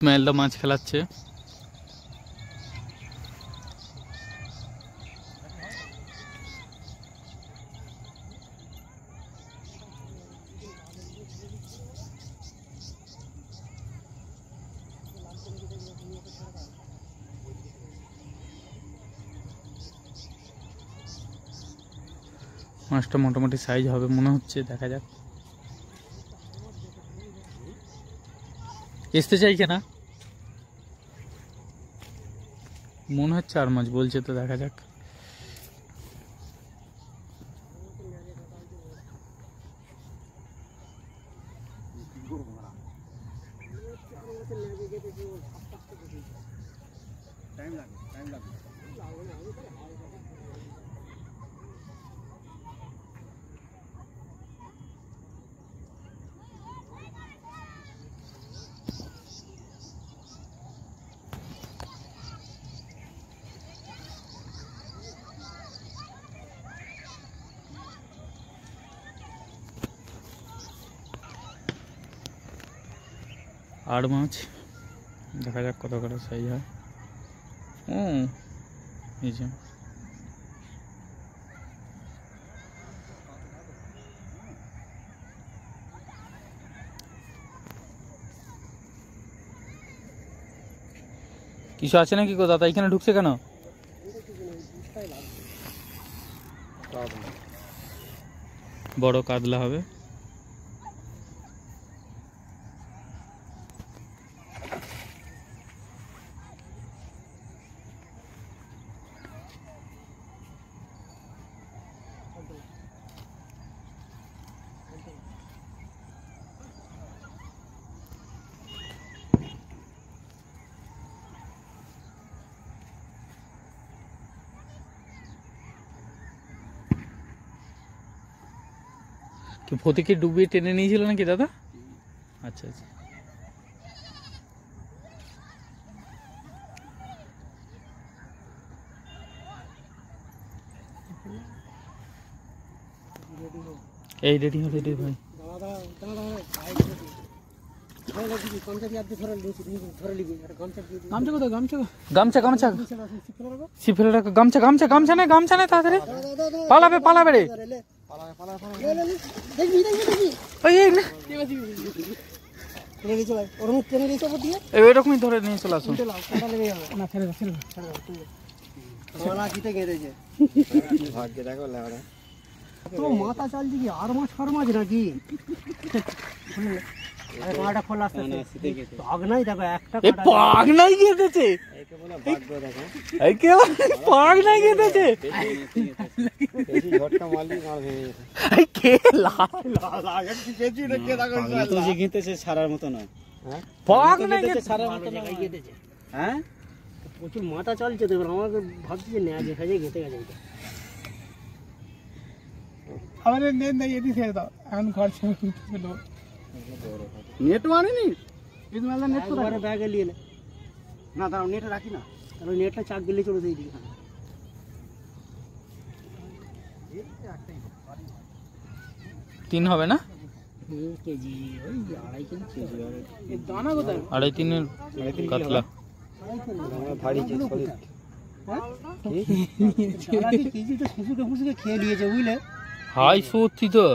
মেলদা মাছ খেলাচ্ছে। মাছটা মোটামুটি সাইজ হবে মনে হচ্ছে, দেখা যাক। আসতে চাইছে না মনে হচ্ছে, আর মাছ বলছে তো, দেখা যাক। আর মাছ দেখা যাক কত করে সাইজ হয়। ও এই যে কিছু আছে নাকি গো দাদা, এখানে ঢুকছে কেন? বড় কাতলা হবে। ফতিকে ডুবিয়ে টেনে নিয়েছিল নাকি দাদা? আচ্ছা আচ্ছা। এই রেডি হো রেডি ভাই। গামছা গামছা সিফেলে রাখো, গামছা গামছা গামছা নেই, গামছা নেই, তাড়াতাড়ি পালাবে পালাবে রে। এরকমই ধরে নিয়ে চলে আসুন। মাথা চালছে কি আর মাছ ফার মাছ নাকি? পাগ নাই দেখো, একটা পাগ নাই গেঁথেছে, পাগ নাই গেঁথেছে। ছাড়ার মতো নয়, পাগ নাই ছাড়ার মতো নয়। হ্যাঁ প্রচুর মাথা চলছে তো, আমাকে ভাবছি যে নেওয়া দেখা যায়, গেঁথে গেছে। আমাদের নেট নাই, এটি ছেড়ে দাও এখন ঘর ছেড়ে নেট মানেনি। নেট তো ব্যাগে নিয়ে না, দাঁড়াও নেটে রাখি না, কারণ নেটটা চাক গেলে চলে সেই দিকে। তিন হবে না? কেজি ওই 2.5 কেজি দানা কোথায়? 2.5-3 কাতলা। কেজি তো ফুসুকে ফুসুকে খেয়ে নিয়েছে বুঝলে। হাই সত্যি তো।